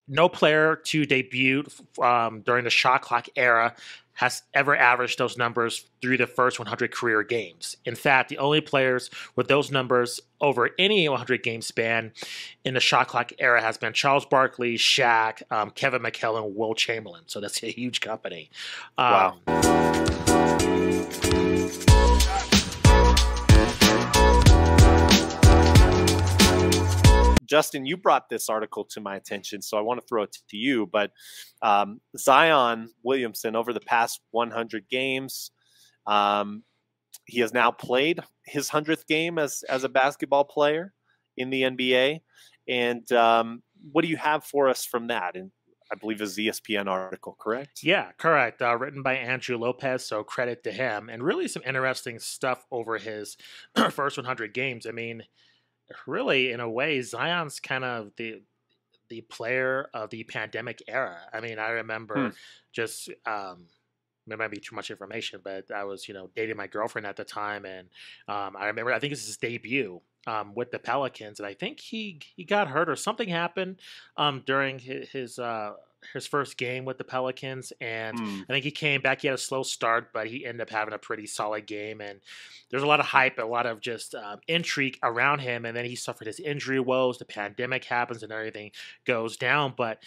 No player to debut during the shot clock era has ever averaged those numbers through the first 100 career games. In fact, the only players with those numbers over any 100 game span in the shot clock era has been Charles Barkley, Shaq, Kevin McHale, Will Chamberlain. So that's a huge company. Wow. Um, Justin, you brought this article to my attention, so I want to throw it to you. But Zion Williamson, over the past 100 games, he has now played his 100th game as a basketball player in the NBA. And what do you have for us from that? And I believe is the ESPN article, correct? Yeah, correct. Written by Andrew Lopez, so credit to him. And really some interesting stuff over his first 100 games. I mean, really, in a way, Zion's kind of the player of the pandemic era. I mean, I Hmm. remember just it might be too much information, but I was dating my girlfriend at the time, and I remember I think this is his debut with the Pelicans, and I think he got hurt or something happened during his first game with the Pelicans, and Hmm. I think he came back. He had a slow start, but he ended up having a pretty solid game. And there's a lot of hype, a lot of just intrigue around him. And then he suffered his injury woes. The pandemic happens, and everything goes down. But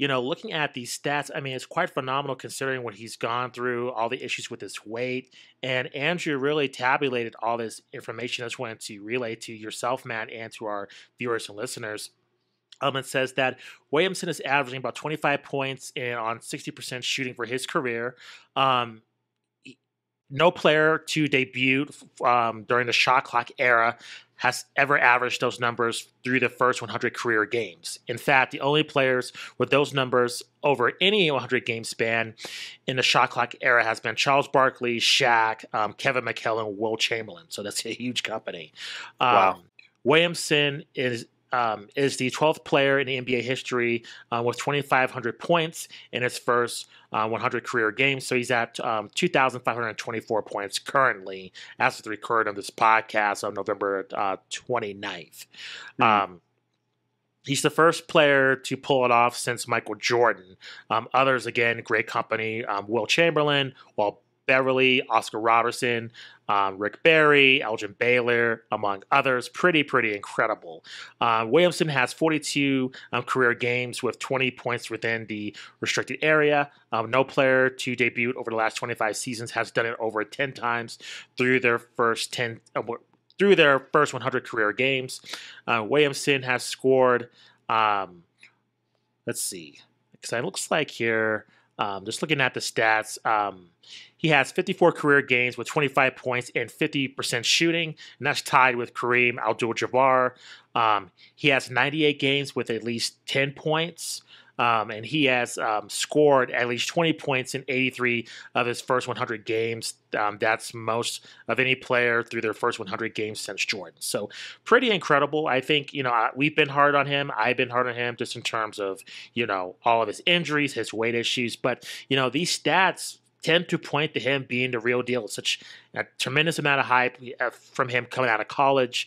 looking at these stats, I mean, it's quite phenomenal considering what he's gone through, all the issues with his weight. And Andrew really tabulated all this information. I just wanted to relay to yourself, Matt, and to our viewers and listeners. It says that Williamson is averaging about 25 points on 60% shooting for his career. Um, no player to debut during the shot clock era has ever averaged those numbers through the first 100 career games. In fact, the only players with those numbers over any 100 game span in the shot clock era has been Charles Barkley, Shaq, Kevin McHale, Will Chamberlain. So that's a huge company. Wow. Williamson is the 12th player in the NBA history with 2,500 points in his first 100 career games. So he's at 2,524 points currently as of the recording of this podcast on November 29th. Hmm. He's the first player to pull it off since Michael Jordan. Others, again, great company. Will Chamberlain, Walt Beverly, Oscar Robertson, Rick Barry, Elgin Baylor, among others. Pretty incredible. Williamson has 42 career games with 20 points within the restricted area. No player to debut over the last 25 seasons has done it over 10 times through their first 10 through their first 100 career games. Williamson has scored, let's see, because it looks like here, just looking at the stats, he has 54 career games with 25 points and 50% shooting, and that's tied with Kareem Abdul-Jabbar. He has 98 games with at least 10 points. And he has scored at least 20 points in 83 of his first 100 games. That's most of any player through their first 100 games since Jordan. So pretty incredible. I think, we've been hard on him. I've been hard on him just in terms of, all of his injuries, his weight issues. But, these stats tend to point to him being the real deal. Such a tremendous amount of hype from him coming out of college,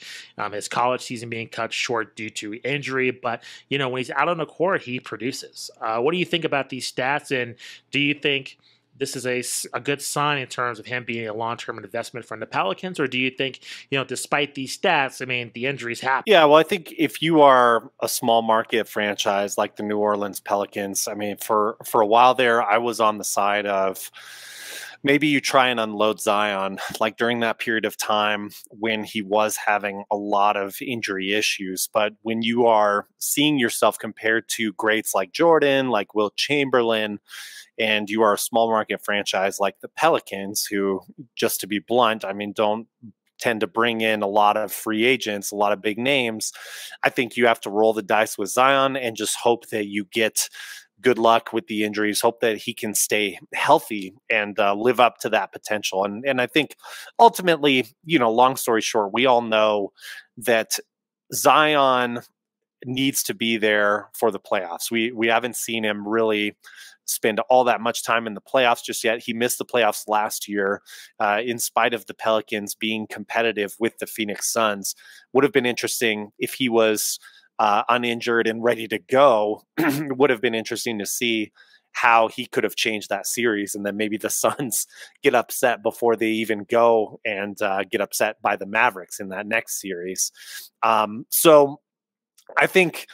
his college season being cut short due to injury. But, when he's out on the court, he produces. What do you think about these stats? And do you think this is a good sign in terms of him being a long-term investment from the Pelicans? Or do you think, despite these stats, I mean, the injuries happen? Yeah, well, I think if you are a small market franchise like the New Orleans Pelicans, I mean, for a while there, I was on the side of maybe you try and unload Zion, like during that period of time when he was having a lot of injury issues. But when you are seeing yourself compared to greats like Jordan, like Will Chamberlain, and you are a small market franchise like the Pelicans, who, just to be blunt, I mean, don't tend to bring in a lot of free agents, a lot of big names. I think you have to roll the dice with Zion and just hope that you get good luck with the injuries, hope that he can stay healthy and live up to that potential. And I think ultimately, long story short, we all know that Zion needs to be there for the playoffs. We haven't seen him really spend all that much time in the playoffs just yet. He missed the playoffs last year in spite of the Pelicans being competitive with the Phoenix Suns. Would have been interesting if he was uninjured and ready to go, would have been interesting to see how he could have changed that series. And then maybe the Suns get upset before they even go and get upset by the Mavericks in that next series. So I think,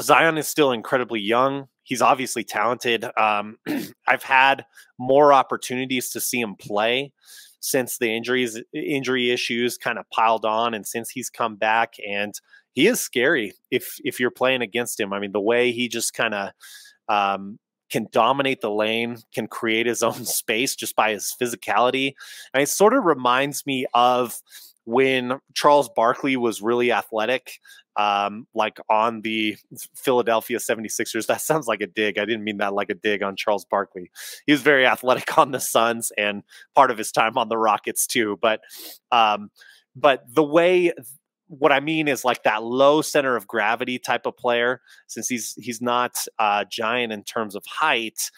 Zion is still incredibly young. He's obviously talented. I've had more opportunities to see him play since the injury issues kind of piled on, and since he's come back, and he is scary if you're playing against him. I mean, the way he just kind of can dominate the lane, can create his own space just by his physicality. And it sort of reminds me of when Charles Barkley was really athletic, like on the Philadelphia 76ers. That sounds like a dig. I didn't mean that like a dig on Charles Barkley. He was very athletic on the Suns and part of his time on the Rockets too. But the way, what I mean is like that low center of gravity type of player, since he's not giant in terms of height,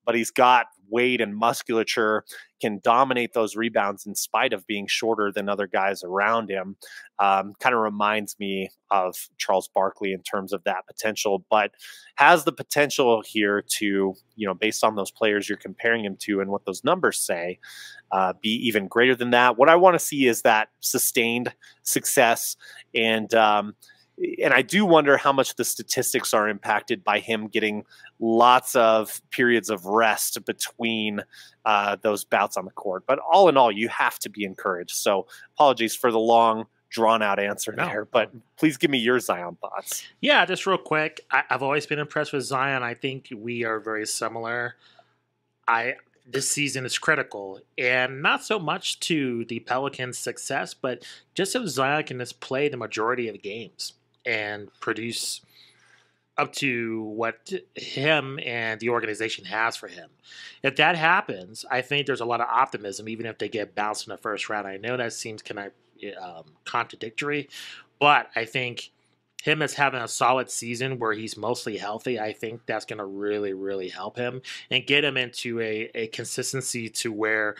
but he's got weight and musculature, can dominate those rebounds in spite of being shorter than other guys around him. Kind of reminds me of Charles Barkley in terms of that potential, but has the potential here to, based on those players you're comparing him to and what those numbers say, be even greater than that. What I want to see is that sustained success, and I do wonder how much the statistics are impacted by him getting lots of periods of rest between those bouts on the court. But all in all, you have to be encouraged. So apologies for the long, drawn-out answer there, but please give me your Zion thoughts. Yeah, just real quick. I've always been impressed with Zion. I think we are very similar. This season is critical, and not so much to the Pelicans' success, but just if Zion can just play the majority of games and produce up to what him and the organization has for him. If that happens, I think there's a lot of optimism, even if they get bounced in the first round. I know that seems kind of contradictory, but I think him as having a solid season where he's mostly healthy, I think that's going to really, really help him and get him into a consistency to where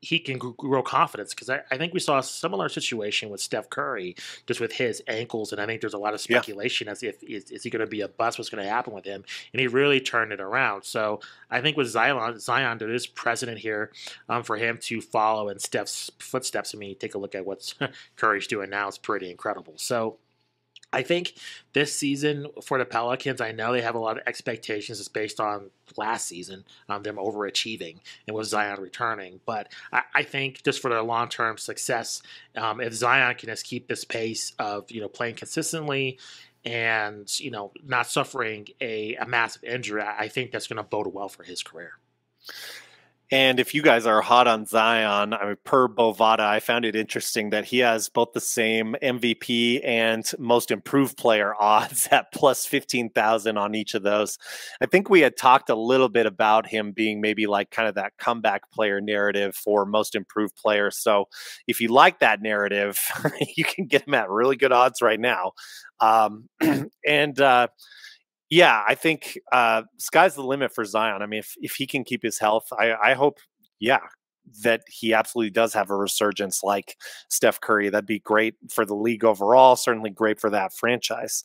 he can grow confidence, because I think we saw a similar situation with Steph Curry, just with his ankles, and I think there's a lot of speculation as if is he going to be a bust, what's going to happen with him, and he really turned it around. So I think with Zion, there is precedent here for him to follow in Steph's footsteps. I mean, take a look at what Curry's doing now; it's pretty incredible. So I think this season for the Pelicans, I know they have a lot of expectations. It's based on last season, them overachieving and with Zion returning. But I think just for their long-term success, if Zion can just keep this pace of playing consistently and not suffering a massive injury, I think that's going to bode well for his career. And if you guys are hot on Zion, I mean, per Bovada, I found it interesting that he has both the same MVP and most improved player odds at plus 15,000 on each of those. I think we had talked a little bit about him being maybe like kind of that comeback player narrative for most improved player. So if you like that narrative, you can get him at really good odds right now. Yeah, I think sky's the limit for Zion. I mean, if he can keep his health, I hope, that he absolutely does have a resurgence like Steph Curry. That'd be great for the league overall, certainly great for that franchise.